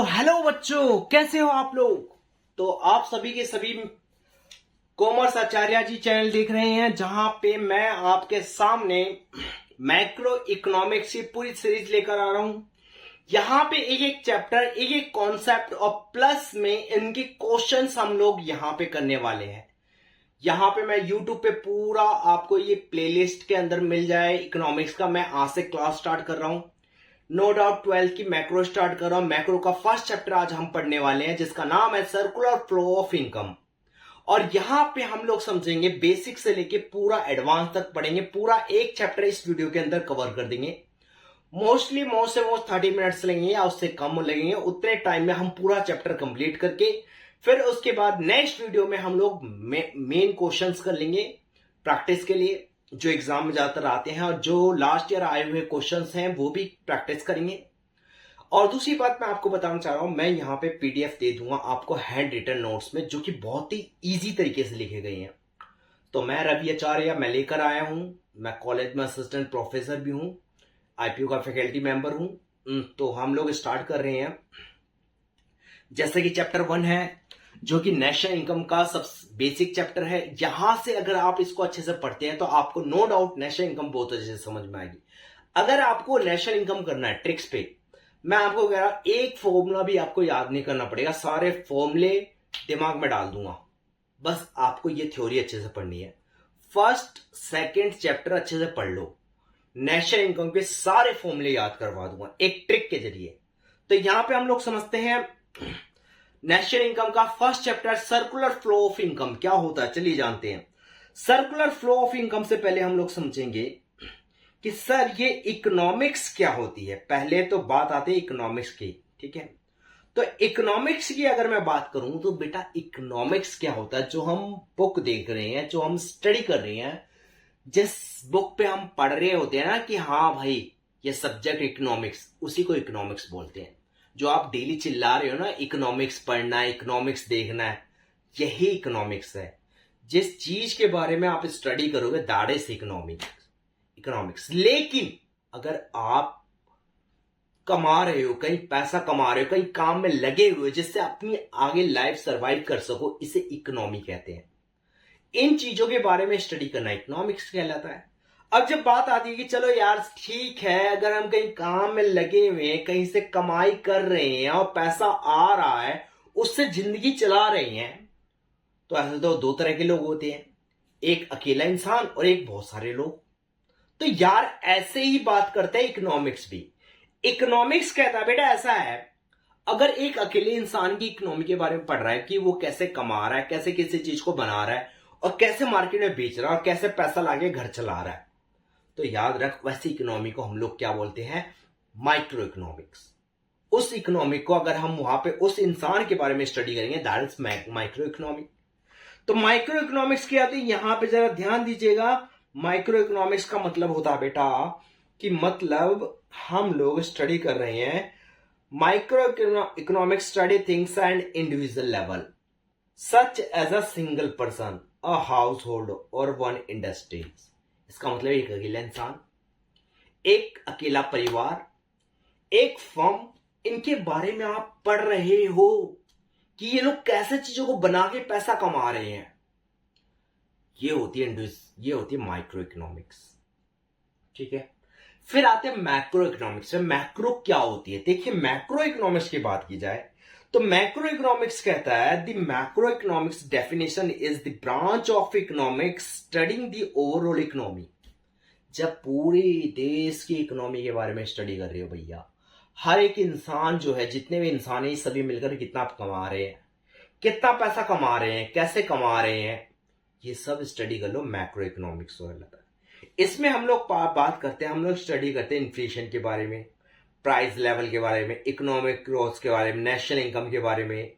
तो हेलो बच्चों, कैसे हो आप लोग। तो आप सभी के सभी कॉमर्स आचार्य जी चैनल देख रहे हैं, जहां पे मैं आपके सामने मैक्रो इकोनॉमिक्स की पूरी सीरीज लेकर आ रहा हूं। यहां पे एक एक चैप्टर, एक एक कॉन्सेप्ट और प्लस में इनके क्वेश्चंस हम लोग यहां पे करने वाले हैं। यहां पे मैं YouTube पे पूरा आपको ये प्लेलिस्ट के अंदर मिल जाए इकोनॉमिक्स का। मैं आज से क्लास स्टार्ट कर रहा हूं। नो डाउट 12 की मैक्रो स्टार्ट कर रहा हूं। मैक्रो का फर्स्ट चैप्टर आज हम पढ़ने वाले हैं, जिसका नाम है सर्कुलर फ्लो ऑफ इनकम। और यहां पे हम लोग समझेंगे बेसिक से लेके पूरा एडवांस तक पढ़ेंगे। पूरा एक चैप्टर इस वीडियो के अंदर कवर कर देंगे। मोस्टली मोस्ट से मोस्ट 30 मिनट्स लगेंगे या उससे कम लगेंगे। उतने टाइम में हम पूरा चैप्टर कंप्लीट करके फिर उसके बाद नेक्स्ट वीडियो में हम लोग मेन क्वेश्चंस कर लेंगे प्रैक्टिस के लिए, जो एग्जाम में ज्यादातर आते हैं, और जो लास्ट ईयर आए हुए क्वेश्चंस हैं वो भी प्रैक्टिस करेंगे। और दूसरी बात मैं आपको बताना चाह रहा हूं, मैं यहां पे पीडीएफ दे दूंगा आपको हैंड रिटन नोट्स में, जो कि बहुत ही इजी तरीके से लिखे गए हैं। तो मैं रवि आचार्य मैं लेकर आया हूं। मैं कॉलेज में असिस्टेंट प्रोफेसर भी हूं, आईपीयू का फैकल्टी मेंबर हूं। तो हम लोग स्टार्ट कर रहे हैं। जैसे कि चैप्टर 1 है, जो कि नेशनल इनकम का सब बेसिक चैप्टर है। यहां से अगर आप इसको अच्छे से पढ़ते हैं तो आपको नो डाउट नेशनल इनकम बहुत अच्छे से समझ में आएगी। अगर आपको नेशनल इनकम करना है ट्रिक्स पे, मैं आपको कह रहा एक फॉर्मूला भी आपको याद नहीं करना पड़ेगा, सारे फॉर्मूले दिमाग में डाल दूंगा। बस आपको ये थ्योरी अच्छे से पढ़नी है। फर्स्ट सेकेंड चैप्टर अच्छे से पढ़ लो, नेशनल इनकम के सारे फॉर्मूले याद करवा दूंगा एक ट्रिक के जरिए। तो यहां पे हम लोग समझते हैं नेशनल इनकम का first chapter circular flow of income क्या होता है। चलिए जानते हैं। सर्कुलर फ्लो ऑफ इनकम से पहले हम लोग समझेंगे कि सर ये इकोनॉमिक्स क्या होती है। पहले तो बात आती है इकोनॉमिक्स की, ठीक है। तो इकोनॉमिक्स की अगर मैं बात करूं तो बेटा इकोनॉमिक्स क्या होता है, जो हम बुक देख रहे हैं, जो हम स्टडी कर रहे हैं, जिस बुक पे हम पढ़ रहे होते हैं ना कि हाँ भाई ये सब्जेक्ट इकोनॉमिक्स, उसी को इकोनॉमिक्स बोलते हैं। जो आप डेली चिल्ला रहे हो ना इकोनॉमिक्स पढ़ना है, इकोनॉमिक्स देखना है, यही इकोनॉमिक्स है। जिस चीज के बारे में आप स्टडी करोगे दैट इज इकोनॉमिक्स। लेकिन अगर आप कमा रहे हो, कहीं पैसा कमा रहे हो, कहीं काम में लगे हुए जिससे अपनी आगे लाइफ सरवाइव कर सको, इसे इकोनॉमी कहते हैं। इन चीजों के बारे में स्टडी करना इकोनॉमिक्स कहलाता है। अब जब बात आती है कि चलो यार ठीक है, अगर हम कहीं काम में लगे हुए हैं, कहीं से कमाई कर रहे हैं और पैसा आ रहा है, उससे जिंदगी चला रहे हैं, तो ऐसे तो दो तरह के लोग होते हैं, एक अकेला इंसान और एक बहुत सारे लोग। तो यार ऐसे ही बात करते हैं इकोनॉमिक्स भी। इकोनॉमिक्स कहता है बेटा ऐसा है, अगर एक अकेले इंसान की इकोनॉमी के बारे में पढ़ रहा है कि वो कैसे कमा रहा है, कैसे किसी चीज को बना रहा है और कैसे मार्केट में बेच रहा है और कैसे पैसा लाके घर चला रहा है, तो याद रख वैसी इकोनॉमी को हम लोग क्या बोलते हैं, माइक्रो इकोनॉमिक्स। उस इकोनॉमी को अगर हम वहां पे उस इंसान के बारे में स्टडी करेंगे दैट इज माइक्रो इकोनॉमिक। तो माइक्रो इकोनॉमिक्स की आती है, यहां पे जरा ध्यान दीजिएगा। माइक्रो इकोनॉमिक्स का मतलब होता है बेटा कि मतलब हम लोग स्टडी कर रहे हैं microeconomics study things and individual level such as a single person, a household और वन इंडस्ट्री। इसका मतलब एक अकेला इंसान, एक अकेला परिवार, एक फर्म, इनके बारे में आप पढ़ रहे हो कि ये लोग कैसे चीजों को बना के पैसा कमा रहे हैं। ये होती है माइक्रो इकोनॉमिक्स, ठीक है। फिर आते हैं मैक्रो इकोनॉमिक्स। मैक्रो क्या होती है, देखिए मैक्रो इकोनॉमिक्स की बात की जाए तो मैक्रो इकोनॉमिक्स कहता है the macro economics definition is the branch of economics studying the overall economy. जब पूरे देश की इकोनॉमी के बारे में स्टडी कर रहे हो भैया, हर एक इंसान जो है, जितने भी इंसान है, सभी मिलकर कितना कमा रहे हैं, कितना पैसा कमा रहे हैं, कैसे कमा रहे हैं, ये सब स्टडी कर लो। मैक्रो इकोनॉमिक्स कहलाता है। इसमें हम लोग बात करते हैं, हम लोग स्टडी करते हैं इन्फ्लेशन के बारे में, प्राइस लेवल के बारे में, इकोनॉमिक ग्रोथ के बारे में, नेशनल इनकम के बारे में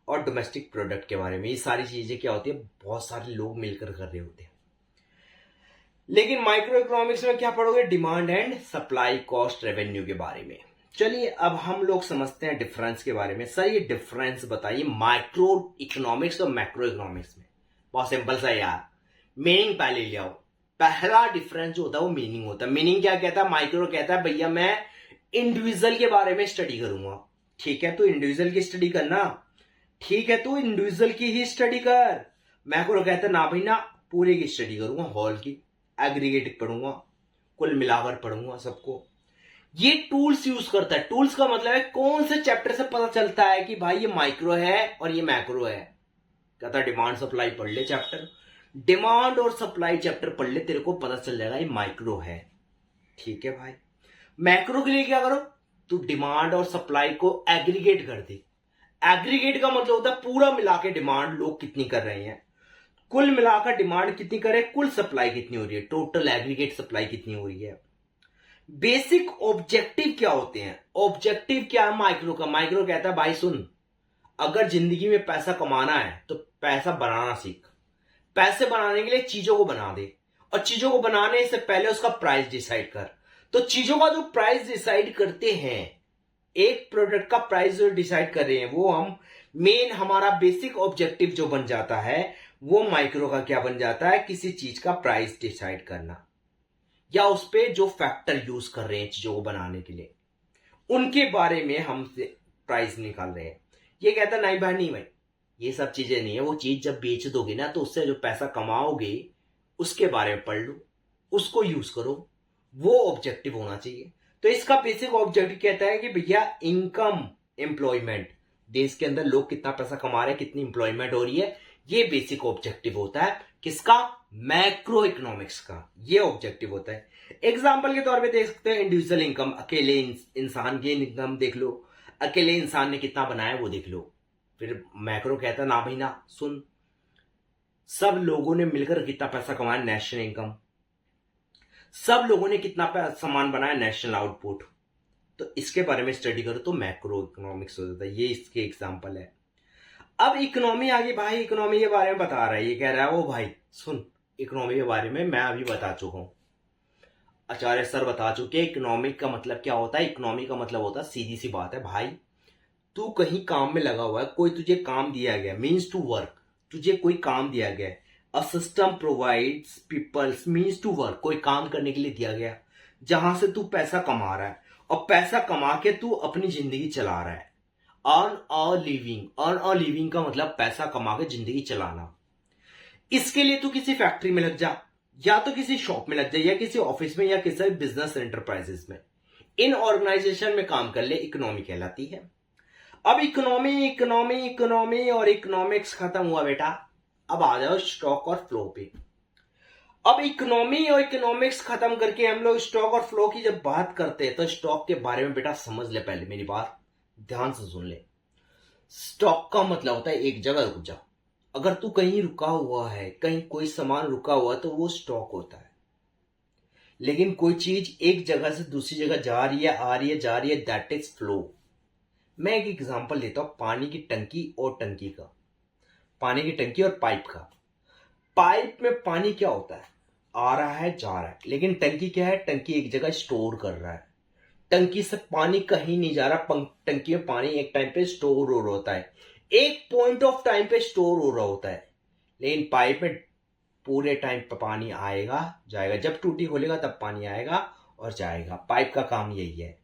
और डोमेस्टिक प्रोडक्ट के बारे में। ये सारी चीजें क्या होती है, बहुत सारे लोग मिलकर कर रहे होते हैं। लेकिन माइक्रो इकोनॉमिक्स में क्या पढ़ोगे, demand and supply, cost, revenue के बारे में। चलिए अब हम लोग समझते हैं डिफरेंस के बारे में। सर ये डिफरेंस बताइए माइक्रो इकोनॉमिक्स और मैक्रो इकोनॉमिक्स में। बहुत सिंपल सा यार, मीनिंग पहले ले आओ। पहला डिफरेंस जो होता है वो मीनिंग होता है। मीनिंग क्या कहता है, माइक्रो कहता है भैया मैं इंडिविजुअल के बारे में स्टडी करूंगा, ठीक है, तो इंडिविजुअल की स्टडी करना, ठीक है, तो इंडिविजुअल की ही स्टडी कर। मैक्रो कहता ना भाई ना, पूरे की स्टडी करूंगा, हॉल की एग्रीगेट पढ़ूंगा, कुल मिलाकर पढ़ूंगा सबको। ये टूल्स यूज करता है। टूल्स का मतलब है कौन से चैप्टर से पता चलता है कि भाई ये माइक्रो है और ये मैक्रो है। कहता है डिमांड सप्लाई पढ़ ले चैप्टर, डिमांड और सप्लाई चैप्टर पढ़ ले, तेरे को पता चल जाएगा ये माइक्रो है। ठीक है भाई। मैक्रो के लिए क्या करो, तू डिमांड और सप्लाई को एग्रीगेट कर दे। एग्रीगेट का मतलब होता है पूरा मिला के डिमांड लोग कितनी कर रहे हैं, कुल मिलाकर डिमांड कितनी करे, कुल सप्लाई कितनी हो रही है, टोटल एग्रीगेट सप्लाई कितनी हो रही है। बेसिक ऑब्जेक्टिव क्या होते हैं, ऑब्जेक्टिव क्या है माइक्रो का। माइक्रो कहता है भाई सुन, अगर जिंदगी में पैसा कमाना है तो पैसा बनाना सीख। पैसे बनाने के लिए चीजों को बना दे, और चीजों को बनाने से पहले उसका प्राइस डिसाइड कर। तो चीजों का जो प्राइस डिसाइड करते हैं, एक प्रोडक्ट का प्राइस जो डिसाइड कर रहे हैं, वो हम मेन हमारा बेसिक ऑब्जेक्टिव जो बन जाता है, वो माइक्रो का क्या बन जाता है, किसी चीज का प्राइस डिसाइड करना, या उस पे जो फैक्टर यूज कर रहे हैं चीजों को बनाने के लिए, उनके बारे में हम प्राइस निकाल रहे हैं। ये कहता नहीं भाई, नहीं भाई ये सब चीजें नहीं है, वो चीज जब बेच दोगे ना तो उससे जो पैसा कमाओगे उसके बारे में पढ़ लो, उसको यूज करो, वो ऑब्जेक्टिव होना चाहिए। तो इसका बेसिक ऑब्जेक्टिव कहता है कि भैया इनकम, एम्प्लॉयमेंट, देश के अंदर लोग कितना पैसा कमा रहे हैं, कितनी एम्प्लॉयमेंट हो रही है, ये बेसिक ऑब्जेक्टिव होता है किसका, मैक्रो इकोनॉमिक्स का, ये ऑब्जेक्टिव होता है। एग्जाम्पल के तौर पे देख सकते हैं इंडिविजुअल इनकम, अकेले इंसान की इनकम देख लो, अकेले इंसान ने कितना बनाया वो देख लो। फिर मैक्रो कहता ना भाई ना सुन, सब लोगों ने मिलकर कितना पैसा कमाया, नेशनल इनकम, सब लोगों ने कितना सामान बनाया, नेशनल आउटपुट। तो इसके बारे में स्टडी करो तो मैक्रो इकोनॉमिक्स हो जाता है। ये इसके एग्जाम्पल है। अब इकोनॉमी आ गई भाई, इकोनॉमी के बारे में बता रहा है, ये कह रहा है ओ भाई सुन, इकोनॉमी के बारे में मैं अभी बता चुका हूं, आचार्य सर बता चुके। इकोनॉमिक का मतलब क्या होता है, इकोनॉमी का मतलब होता है, सीधी सी बात है भाई, तू कहीं काम में लगा हुआ है, कोई तुझे काम दिया गया, मीन्स टू वर्क, तुझे कोई काम दिया गया है। A system provides peoples means to work, कोई काम करने के लिए दिया गया जहां से तू पैसा कमा रहा है, और पैसा कमा के तू अपनी जिंदगी चला रहा है। Earn a living, earn a living का मतलब पैसा कमा के जिंदगी चलाना। इसके लिए तू किसी फैक्ट्री में लग जा, या तो किसी शॉप में लग जा, या किसी ऑफिस में, या किसी बिजनेस एंटरप्राइजेस में, इन ऑर्गेनाइजेशन में काम कर ले, इकोनॉमी कहलाती है। अब इकोनॉमी इकोनॉमी इकोनॉमी और इकोनॉमिक्स खत्म हुआ बेटा, अब आ जाओ स्टॉक और फ्लो पे। अब इकोनॉमी और इकोनॉमिक्स खत्म करके हम लोग स्टॉक और फ्लो की जब बात करते हैं, तो स्टॉक के बारे में बेटा समझ ले, पहले मेरी बात ध्यान से सुन ले। स्टॉक का मतलब होता है एक जगह रुक जा। अगर तू कहीं रुका हुआ है, कहीं कोई सामान रुका हुआ है, तो वो स्टॉक होता है। लेकिन कोई चीज एक जगह से दूसरी जगह जा रही है, आ रही है, जा रही है, दैट इज फ्लो। मैं एक एग्जांपल देता हूं, पानी की टंकी और टंकी का, पानी की टंकी और पाइप का। पाइप में पानी क्या होता है, आ रहा है, जा रहा है, लेकिन टंकी क्या है, टंकी एक जगह स्टोर कर रहा है। टंकी से पानी कहीं नहीं जा रहा, टंकी में पानी एक टाइम पे स्टोर हो रहा होता है, एक पॉइंट ऑफ टाइम पे स्टोर हो रहा होता है। लेकिन पाइप में पूरे टाइम पे पानी आएगा जाएगा, जब टूटी खोलेगा तब पानी आएगा और जाएगा। पाइप का काम यही है।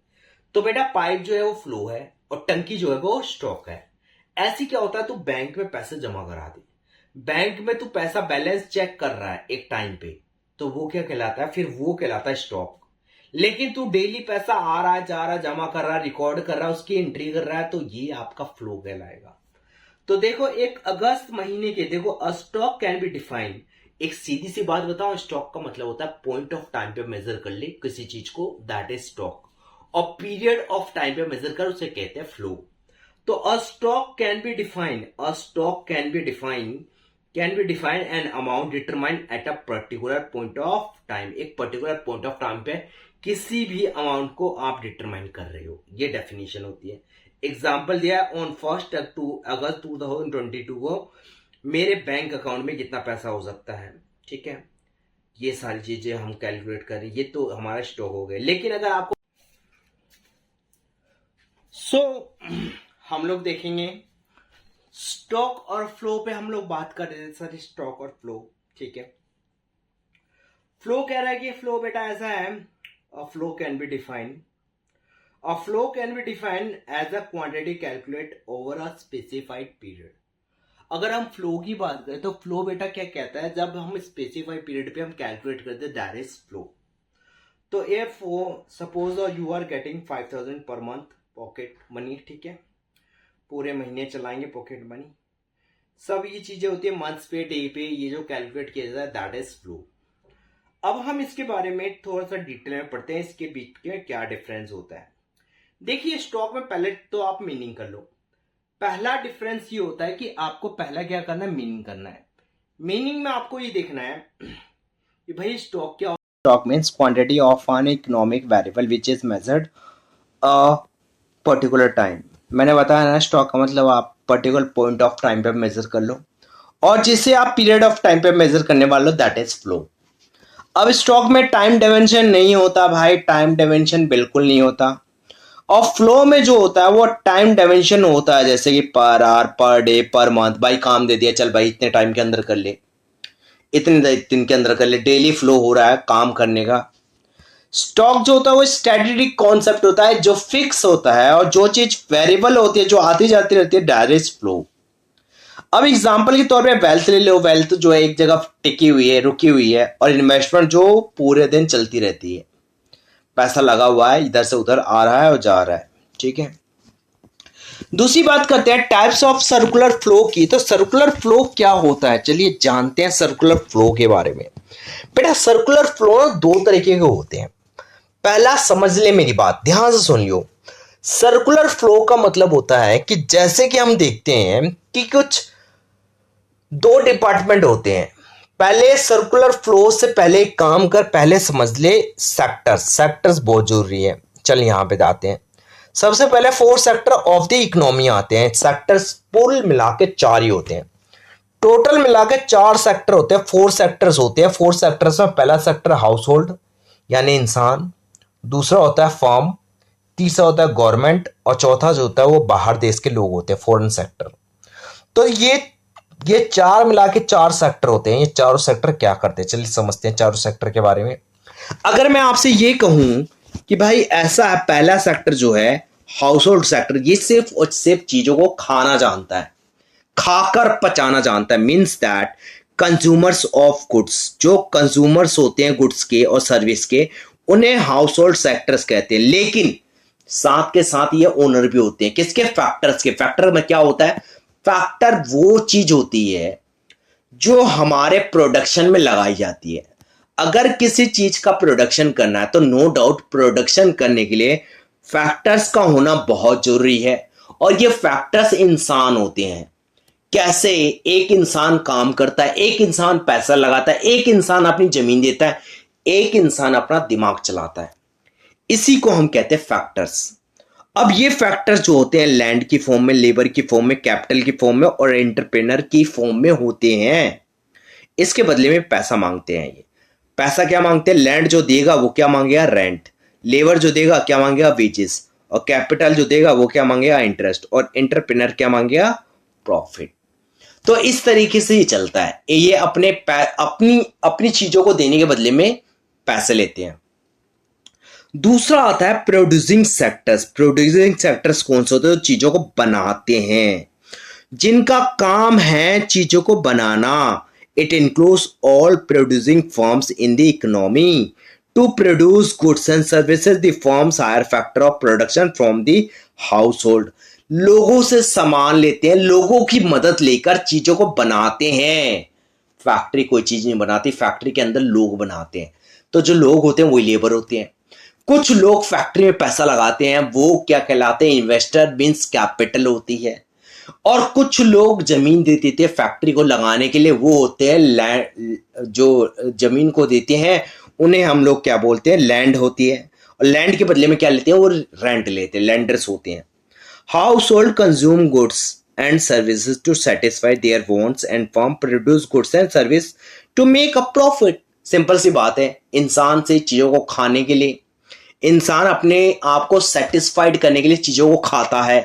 तो बेटा पाइप जो है वो फ्लो है, और टंकी जो है वो स्टॉक है। ऐसी क्या होता है, तू बैंक में पैसे जमा करा दे, बैंक में तू पैसा बैलेंस चेक कर रहा है एक टाइम पे, तो वो क्या कहलाता है, फिर वो कहलाता है स्टॉक। लेकिन तू डेली पैसा आ रहा है, जा रहा है, जमा कर रहा है, रिकॉर्ड कर रहा है, उसकी एंट्री कर रहा है, तो ये आपका फ्लो कहलाएगा। तो देखो 1 अगस्त महीने के, देखो a stock can be defined, एक सीधी सी बात बताओ, स्टॉक का मतलब होता है पॉइंट ऑफ टाइम पे मेजर कर ले किसी चीज को, दैट इज स्टॉक, और पीरियड ऑफ टाइम पे मेजर कर, उसे कहते हैं फ्लो। तो a stock can be defined, a stock can be defined an amount determined at a particular point of time, एक पर्टिकुलर पॉइंट ऑफ टाइम पे किसी भी अमाउंट को आप डिटरमाइन कर रहे हो, ये डेफिनेशन होती है। एग्जाम्पल दिया है, ऑन 1 अगस्त 2022 को मेरे बैंक अकाउंट में कितना पैसा हो सकता है, ठीक है। ये सारी चीजें हम कैलकुलेट करें, ये तो हमारा स्टॉक हो गया। लेकिन अगर आपको हम लोग देखेंगे स्टॉक और फ्लो पे, हम लोग बात कर रहे थे सर, स्टॉक और फ्लो, ठीक है। फ्लो कह रहा है कि फ्लो बेटा ऐसा है, flow can be defined, A flow can be defined as a quantity calculate over a specified period. अगर हम फ्लो की बात करें तो फ्लो बेटा क्या कहता है, जब हम स्पेसिफाइड पीरियड पे हम कैलकुलेट करते हैं दैट इज फ्लो. तो if suppose you are getting 5000 per month pocket money, ठीक है, पूरे महीने चलाएंगे पॉकेट मनी, सब ये चीजें होती है मंथ्स पे डे पे, ये जो कैलकुलेट किया जाता है दैट इज फ्लो. अब हम इसके बारे में थोड़ा सा डिटेल में पढ़ते हैं, इसके बीच में क्या डिफरेंस होता है. देखिए स्टॉक में पहले तो आप मीनिंग कर लो. पहला डिफरेंस ये होता है कि आपको पहला क्या करना है, मीनिंग करना है. मीनिंग में आपको ये देखना है कि भाई स्टॉक क्या. Stock means quantity of an economic variable which is measured a particular time. मैंने बताया ना स्टॉक का मतलब आप पर्टिकुलर पॉइंट ऑफ टाइम पे मेजर कर लो, और जिसे आप पीरियड ऑफ टाइम पे मेजर करने वाले हो दैट इज फ्लो. अब स्टॉक में टाइम डायमेंशन नहीं होता भाई, टाइम डायमेंशन बिल्कुल नहीं होता. और फ्लो में जो होता है वो टाइम डायमेंशन होता है, जैसे कि per hour, per day, per month. भाई काम दे दिया, चल भाई इतने टाइम के अंदर कर ले, इतने दिन के अंदर कर ले. डेली फ्लो हो रहा है काम करने का. स्टॉक जो होता है वो स्टैटिस्टिक कॉन्सेप्ट होता है जो फिक्स होता है, और जो चीज वेरिएबल होती है जो आती जाती रहती है डायरेक्ट फ्लो. अब एग्जांपल के तौर पे वेल्थ ले लो. वेल्थ जो है एक जगह टिकी हुई है, रुकी हुई है, और इन्वेस्टमेंट जो पूरे दिन चलती रहती है. पैसा लगा हुआ है, इधर से उधर आ रहा है और जा रहा है, ठीक है. दूसरी बात करते हैं टाइप्स ऑफ सर्कुलर फ्लो की. तो सर्कुलर फ्लो क्या होता है, चलिए जानते हैं सर्कुलर फ्लो के बारे में. बेटा सर्कुलर फ्लो दो तरीके के होते हैं. पहला समझ ले मेरी बात, ध्यान से सुन लियो. सर्कुलर फ्लो का मतलब होता है कि जैसे कि हम देखते हैं कि कुछ दो डिपार्टमेंट होते हैं. पहले सर्कुलर फ्लो से पहले काम कर, पहले समझ ले सेक्टर्स. सेक्टर्स बहुत जरूरी है. चल यहां पे जाते हैं. सबसे पहले 4 सेक्टर ऑफ द इकोनॉमी आते हैं. सेक्टर्स कुल मिला के 4 ही होते हैं. टोटल मिला के 4 सेक्टर होते हैं, 4 सेक्टर्स होते हैं. 4 सेक्टर्स में पहला सेक्टर हाउस होल्ड यानी इंसान, दूसरा होता है फर्म, तीसरा होता है गवर्नमेंट, और चौथा जो होता है वो बाहर देश के लोग होते हैं, फॉरेन सेक्टर. तो ये 4 मिला के 4 सेक्टर होते हैं. ये चारों सेक्टर क्या करते हैं चलिए समझते हैं चारों सेक्टर के बारे में. अगर मैं आपसे ये कहूं कि भाई ऐसा है, पहला सेक्टर जो है हाउस होल्ड सेक्टर, ये सिर्फ और सिर्फ चीजों को खाना जानता है, खाकर पचाना जानता है. Means that consumers of goods, जो कंज्यूमर्स होते हैं गुड्स के और सर्विस के, उन्हें हाउस होल्ड सेक्टर्स कहते हैं. लेकिन साथ के साथ ये ओनर भी होते हैं. किसके? फैक्टर्स के. फैक्टर में क्या होता है? फैक्टर वो चीज होती है जो हमारे प्रोडक्शन में लगाई जाती है. अगर किसी चीज का प्रोडक्शन करना है तो नो डाउट प्रोडक्शन करने के लिए फैक्टर्स का होना बहुत जरूरी है. और ये फैक्टर्स इंसान होते हैं. कैसे? एक इंसान काम करता है, एक इंसान पैसा लगाता है, एक इंसान अपनी जमीन देता है, एक इंसान अपना दिमाग चलाता है. इसी को हम कहते हैं फैक्टर्स. अब ये फैक्टर्स जो होते हैं लैंड की फॉर्म में, लेबर की फॉर्म में, कैपिटल की फॉर्म में और एंटरप्रेनर की फॉर्म में होते हैं. इसके बदले में पैसा मांगते हैं. ये पैसा क्या मांगते हैं? लैंड जो देगा वो क्या मांगेगा? रेंट. लेबर जो देगा क्या मांगेगा? वेजेस. और कैपिटल जो देगा वो क्या मांगेगा? इंटरेस्ट. और एंटरप्रेनर क्या मांगेगा? प्रॉफिट. तो इस तरीके से ही चलता है. ये अपनी चीजों को देने के बदले में पैसे लेते हैं. दूसरा आता है प्रोड्यूसिंग सेक्टर्स. प्रोड्यूसिंग सेक्टर्स कौन से होते हैं? चीजों को बनाते हैं, जिनका काम है चीजों को बनाना. It includes all producing firms in the economy. To produce goods and services the firms hire factor of production from the household. लोगों से सामान लेते हैं, लोगों की मदद लेकर चीजों को बनाते हैं. फैक्ट्री कोई चीज नहीं बनाती, फैक्ट्री के अंदर लोग बनाते हैं. तो जो लोग होते हैं वही लेबर होते हैं. कुछ लोग फैक्ट्री में पैसा लगाते हैं, वो क्या कहलाते हैं? इन्वेस्टर. मींस कैपिटल होती है. और कुछ लोग जमीन देते थे फैक्ट्री को लगाने के लिए, वो होते हैं लैंड. जो जमीन को देते हैं उन्हें हम लोग क्या बोलते हैं? लैंड होती है. और लैंड के बदले में क्या लेते हैं? वो रेंट लेते हैं, लैंडर्स होते हैं. Household consume goods and services to satisfy their wants and firm produce goods and service to make a profit. Simple सी बात है. इंसान से चीजों को खाने के लिए, इंसान अपने आप को सेटिस्फाइड करने के लिए चीजों को खाता है,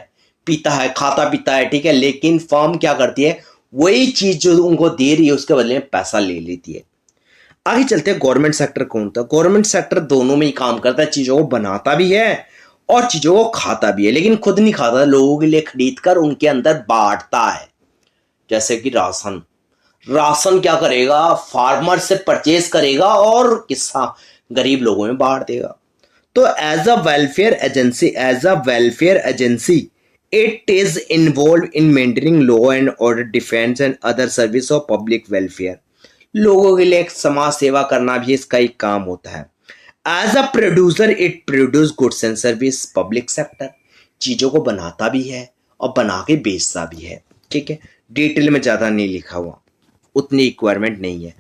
पीता है, खाता पीता है, ठीक है. लेकिन फर्म क्या करती है? वही चीज जो उनको दे रही है उसके बदले में पैसा ले लेती है. आगे चलते हैं. गवर्नमेंट सेक्टर कौन था? गवर्नमेंट सेक्टर दोनों में ही काम करता है, चीजों को बनाता भी है और चीजों को खाता भी है, लेकिन खुद नहीं खाता, लोगों के लिए खरीद कर उनके अंदर बांटता है। जैसे कि राशन, राशन क्या करेगा, फार्मर से परचेज करेगा और किसान गरीब लोगों में बांट देगा। तो as a welfare agency it is involve in maintaining law and order, defence and other service of public welfare. लोगों के लिए एक समाज सेवा करना भी इसका एक काम होता है। As a producer it produce goods and service, public sector चीजों को बनाता भी है और बना के बेचता भी है। ठीक है, डिटेल में ज्यादा नहीं लिखा हुआ, उतनी रिक्वायरमेंट नहीं है।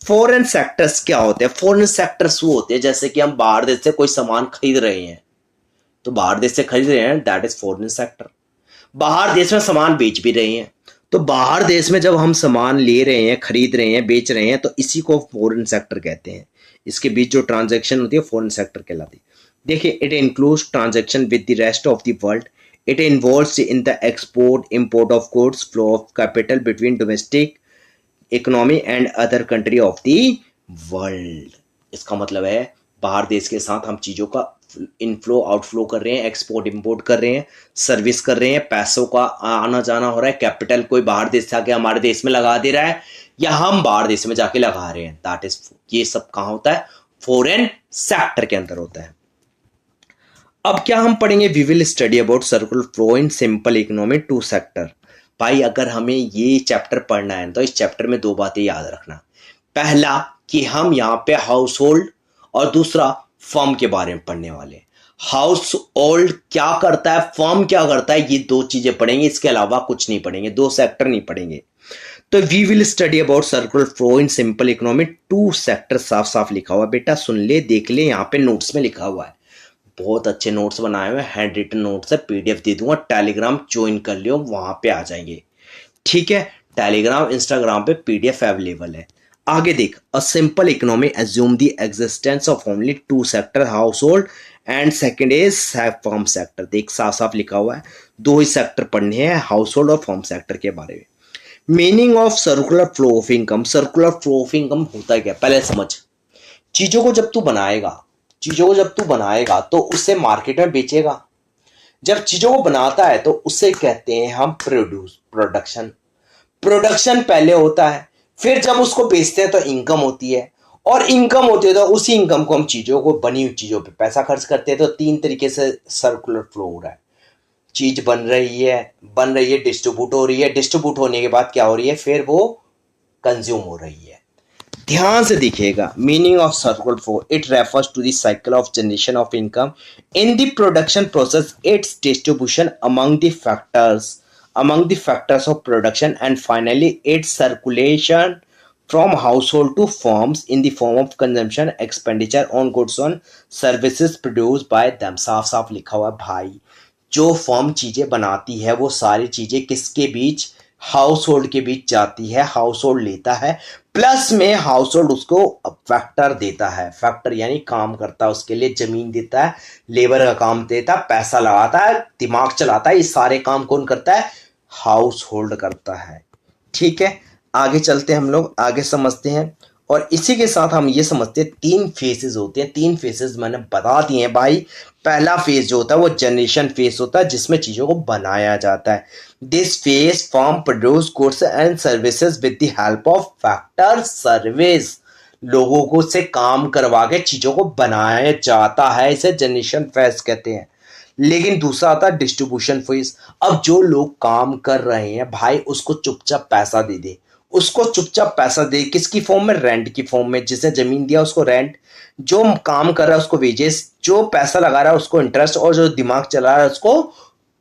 फॉरेन सेक्टर्स क्या होते हैं? फॉरेन सेक्टर्स वो होते हैं जैसे कि हम बाहर देश से कोई सामान खरीद रहे हैं, तो बाहर देश से खरीद रहे हैं, दैट इज फॉरेन सेक्टर। बाहर देश में सामान बेच भी रहे हैं, तो बाहर देश में जब हम सामान ले रहे हैं, खरीद रहे हैं, बेच रहे हैं, तो इसी को फॉरेन सेक्टर कहते हैं। इसके बीच जो ट्रांजैक्शन होती है फॉरेन सेक्टर कहलाती है। देखिए, it includes transaction with the rest of the world. It involves in the export import of goods, flow of capital between domestic economy and other country of the world. इसका मतलब है बाहर देश के साथ हम चीजों का इनफ्लो आउटफ्लो कर रहे हैं, एक्सपोर्ट इंपोर्ट कर रहे हैं, सर्विस कर रहे हैं, पैसों का आना जाना हो रहा है, कैपिटल कोई बाहर देश से आके हमारे देश में लगा दे रहा है या हम बाहर देश में जाके लगा रहे हैं, दैट इज, ये सब कहाँ होता है? फॉरेन सेक्टर के अंदर होता है। अब क्या हम पढ़ेंगे? We will study about circular flow in simple economy two sector. भाई अगर हमें ये चैप्टर पढ़ना है तो इस चैप्टर में दो बातें याद रखना। पहला कि हम यहाँ पे हाउस होल्ड और दूसरा फर्म के बारे में पढ़ने वाले। हाउस होल्ड क्या करता है, फर्म क्या करता है, ये दो चीजें पढ़ेंगे, इसके अलावा कुछ नहीं पढ़ेंगे, दो सेक्टर नहीं पढ़ेंगे। तो we will study about circular flow in simple economy two sector, साफ साफ लिखा हुआ बेटा, सुन ले, देख ले, यहाँ पे नोट्स में लिखा हुआ है। बहुत अच्छे नोट्स बनाए हुए, हैंड रिटन नोट्स है, पीडीएफ दे दूंगा, टेलीग्राम ज्वाइन कर लियो, वहां पे आ जाएंगे। ठीक है, टेलीग्राम इंस्टाग्राम पे पीडीएफ अवेलेबल है। आगे देख, a simple economy assume the existence of only two sector, household and second is firm sector. देख साफ साफ लिखा हुआ है, दो ही सेक्टर पढ़ने हैं, हाउस होल्ड और फर्म सेक्टर के बारे में। Meaning of circular flow of income, circular flow of income होता है क्या, पहले समझ। चीजों को जब तू बनाएगा तो उसे मार्केट में बेचेगा। जब चीजों को बनाता है तो उसे कहते हैं हम प्रोडक्शन। प्रोडक्शन पहले होता है, फिर जब उसको बेचते हैं तो इनकम होती है, और इनकम होती है तो उसी इनकम को हम चीजों को, बनी हुई चीजों पे पैसा खर्च करते हैं। तो तीन तरीके से सर्कुलर फ्लो हो रहा है। चीज बन रही है, डिस्ट्रीब्यूट हो रही है, डिस्ट्रीब्यूट होने के बाद क्या हो रही है, फिर वो कंज्यूम हो रही है। ध्यान से दिखेगा, meaning of circular flow, it refers to the cycle of generation of income in the production process, its distribution among the factors of production, and finally its circulation from household to firms in the form of consumption expenditure on goods on services produced by them। साफ साफ लिखा हुआ भाई, जो firm चीजें बनाती है वो सारी चीजें किसके बीच, हाउस होल्ड के बीच जाती है, हाउस होल्ड लेता है, प्लस में हाउस होल्ड उसको फैक्टर देता है। फैक्टर यानी काम करता है, उसके लिए जमीन देता है, लेबर का काम देता है, पैसा लगाता है, दिमाग चलाता है, ये सारे काम कौन करता है, हाउस होल्ड करता है। ठीक है, आगे चलते हैं, हम लोग आगे समझते हैं। और इसी के साथ हम ये समझते हैं तीन फेजेस होते हैं, तीन फेजेस मैंने बता दिए हैं भाई। पहला फेज जो होता है वो जनरेशन फेज होता है, जिसमें चीजों को बनाया जाता है। This phase firm produce goods and services with the help of factor service, लोगों को से काम करवा के चीजों को बनाया जाता है, इसे जनरेशन फेज कहते हैं। लेकिन दूसरा आता है डिस्ट्रीब्यूशन फेज। अब जो लोग काम कर रहे हैं भाई, उसको चुपचाप पैसा दे दे, उसको चुपचाप पैसा दे, किसकी फॉर्म में, रेंट की फॉर्म में। जिसने जमीन दिया उसको रेंट, जो काम कर रहा है उसको वेजेस, जो पैसा लगा रहा है उसको इंटरेस्ट, और जो दिमाग चला रहा है उसको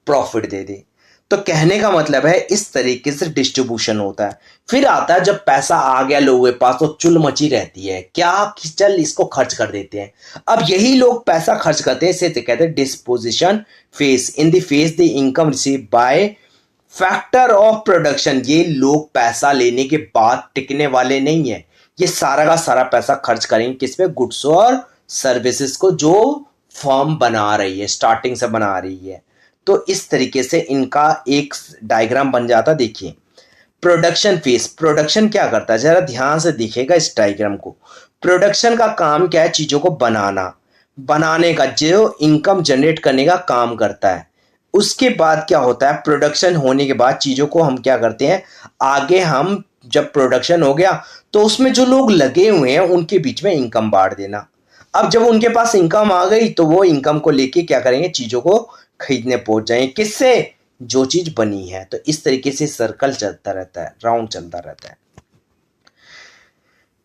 प्रॉफिट दे दे। तो कहने का मतलब है इस तरीके से डिस्ट्रीब्यूशन होता है। फिर आता है जब पैसा आ गया लोगों के पास तो चुल मची रहती है, क्या कि चल इसको खर्च कर देते हैं। अब यही लोग पैसा खर्च करते हैं, इसे कहते हैं disposition phase. In the phase the income receive by factor of production, ये लोग पैसा लेने के बाद टिकने वाले नहीं है, ये सारा का सारा पैसा खर्च करेंगे किस पे, गुड्स और सर्विसेज को जो फर्म बना रही है, स्टार्टिंग से बना रही है। तो इस तरीके से इनका एक डायग्राम बन जाता। देखिए प्रोडक्शन फेज, प्रोडक्शन क्या करता है, जरा ध्यान से देखिएगा इस डायग्राम को। प्रोडक्शन का काम क्या है, चीजों को बनाना, बनाने का, जो इनकम जनरेट करने का काम करता है। उसके बाद क्या होता है, प्रोडक्शन होने के बाद चीज़ों को हम क्या करते हैं, आगे हम जब प्रोडक्शन हो गया तो उसमें जो लोग लगे हुए हैं उनके बीच में इनकम बांट देना। अब जब उनके पास इनकम आ गई तो वो इनकम को लेके क्या करेंगे, चीज़ों को खरीदने पहुंच जाएंगे। किससे? जो चीज़ बनी है। तो इस तरीके से सर्कल चलता रहता है, राउंड चलता रहता है।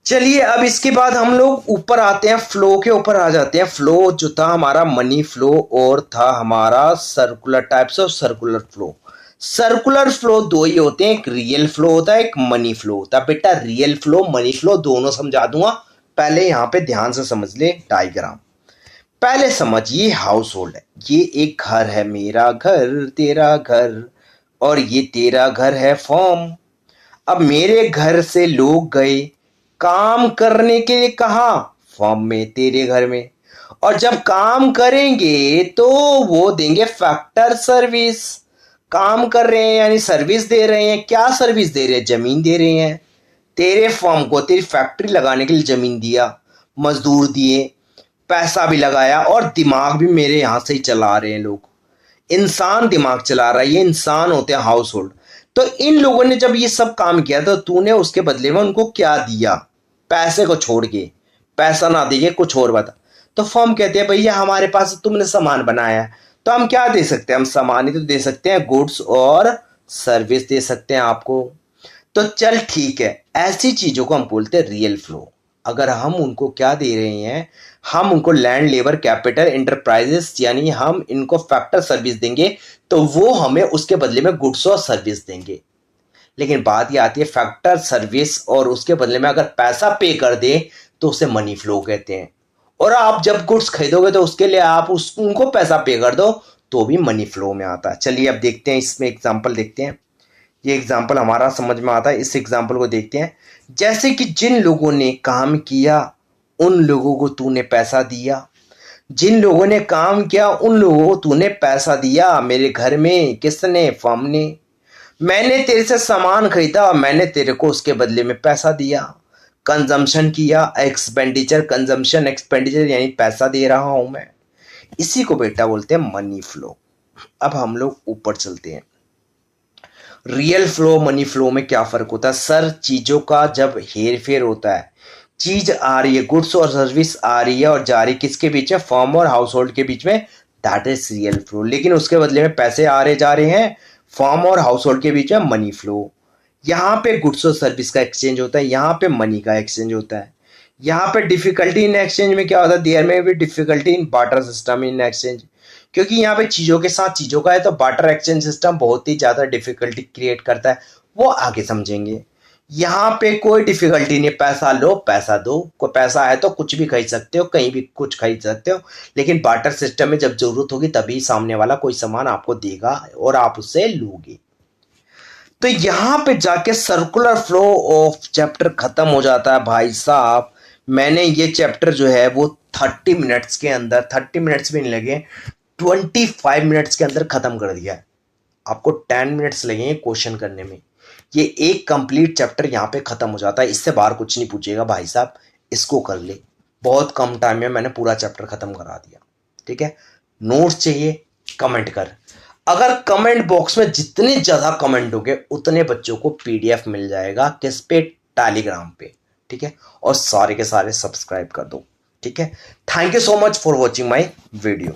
चलिए अब इसके बाद हम लोग ऊपर आते हैं, फ्लो के ऊपर आ जाते हैं। फ्लो जो था हमारा मनी फ्लो और था हमारा circular, types of circular flow. Circular flow दो ही होते हैं, एक रियल फ्लो होता है, एक मनी फ्लो होता है। बेटा रियल फ्लो मनी फ्लो दोनों समझा दूंगा, पहले यहां पे ध्यान से समझ ले डायग्राम। पहले समझिए हाउस होल्ड है, ये एक घर है, मेरा घर तेरा घर, और ये तेरा घर है फॉर्म। अब मेरे घर से लोग गए काम करने के लिए, कहा? फॉर्म में, तेरे घर में। और जब काम करेंगे तो वो देंगे फैक्टर सर्विस। काम कर रहे हैं यानी सर्विस दे रहे हैं। क्या सर्विस दे रहे हैं? जमीन दे रहे हैं। तेरे फॉर्म को, तेरी फैक्ट्री लगाने के लिए जमीन दिया, मजदूर दिए, पैसा भी लगाया, और दिमाग भी मेरे यहां से ही चला रहे हैं लोग। इंसान दिमाग चला रहा है, ये इंसान होते हैं हाउस होल्ड। तो इन लोगों ने जब ये सब काम किया तो तूने उसके बदले में उनको क्या दिया? पैसे को छोड़ के, पैसा ना दे के कुछ और बता। तो फर्म कहते हैं भैया हमारे पास तुमने सामान बनाया है, तो हम क्या दे सकते हैं? हम सामान ही तो दे सकते हैं, गुड्स और सर्विस दे सकते हैं आपको। तो चल ठीक है, ऐसी चीजों को हम बोलते हैं रियल फ्लो। अगर हम उनको क्या दे रहे हैं, हम उनको लैंड, लेबर, कैपिटल, इंटरप्राइजेस, यानी हम इनको फैक्टर सर्विस देंगे तो वो हमें उसके बदले में गुड्स और सर्विस देंगे। लेकिन बात ये आती है, फैक्टर सर्विस और उसके बदले में अगर पैसा पे कर दे तो उसे मनी फ्लो कहते हैं। और आप जब गुड्स खरीदोगे तो उसके लिए आप उनको पैसा पे कर दो तो भी मनी फ्लो में आता है। चलिए अब देखते हैं, इसमें एग्जांपल देखते हैं। ये एग्जाम्पल हमारा समझ में आता है, इस एग्जाम्पल को देखते हैं। जैसे कि जिन लोगों ने काम किया उन लोगों को तूने पैसा दिया। जिन लोगों ने काम किया उन लोगों को तूने पैसा दिया। मेरे घर में किसने? फर्म ने। मैंने तेरे से सामान खरीदा, मैंने तेरे को उसके बदले में पैसा दिया। कंजम्पशन किया, एक्सपेंडिचर, कंजम्पशन एक्सपेंडिचर, यानी पैसा दे रहा हूं मैं। इसी को बेटा बोलते हैं मनी फ्लो। अब हम लोग ऊपर चलते हैं। रियल फ्लो मनी फ्लो में क्या फर्क होता है? सर चीजों का जब हेर फेर होता है, चीज आ रही है, गुड्स और सर्विस आ रही है और जा रही किसके बीच में? फर्म और हाउस होल्ड के बीच में, दैट इज रियल फ्लो। लेकिन उसके बदले में पैसे आ रहे जा रहे हैं फर्म और हाउस होल्ड के बीच में, मनी फ्लो। यहाँ पे गुड्स और सर्विस का एक्सचेंज होता है, यहाँ पे मनी का एक्सचेंज होता है। यहाँ पे डिफिकल्टी इन एक्सचेंज में क्या होता है? देयर में भी difficulty in barter system in exchange. क्योंकि यहाँ पे चीजों के साथ चीजों का है तो बार्टर एक्सचेंज सिस्टम बहुत ही ज्यादा डिफिकल्टी क्रिएट करता है, वो आगे समझेंगे। यहाँ पे कोई डिफिकल्टी नहीं, पैसा लो पैसा दो, कोई पैसा है तो कुछ भी खरीद सकते हो, कहीं भी कुछ खरीद सकते हो। लेकिन बार्टर सिस्टम में जब जरूरत होगी तभी सामने वाला कोई सामान आपको देगा और आप उससे लोगे। तो यहां पे जाके सर्कुलर फ्लो ऑफ चैप्टर खत्म हो जाता है भाई साहब। मैंने ये चैप्टर जो है वो 30 मिनट्स के अंदर, 30 मिनट्स भी नहीं लगे, 25 मिनट्स के अंदर खत्म कर दिया है। आपको 10 मिनट्स लगेंगे क्वेश्चन करने में। ये एक कंप्लीट चैप्टर यहाँ पे खत्म हो जाता है, इससे बाहर कुछ नहीं पूछेगा भाई साहब, इसको कर ले। बहुत कम टाइम में मैंने पूरा चैप्टर खत्म करा दिया। ठीक है, नोट्स चाहिए कमेंट कर। अगर कमेंट बॉक्स में जितने ज्यादा कमेंट होंगे उतने बच्चों को पीडीएफ मिल जाएगा। किस पे? टेलीग्राम पे। ठीक है, और सारे के सारे सब्सक्राइब कर दो। ठीक है, thank you so much for watching my video.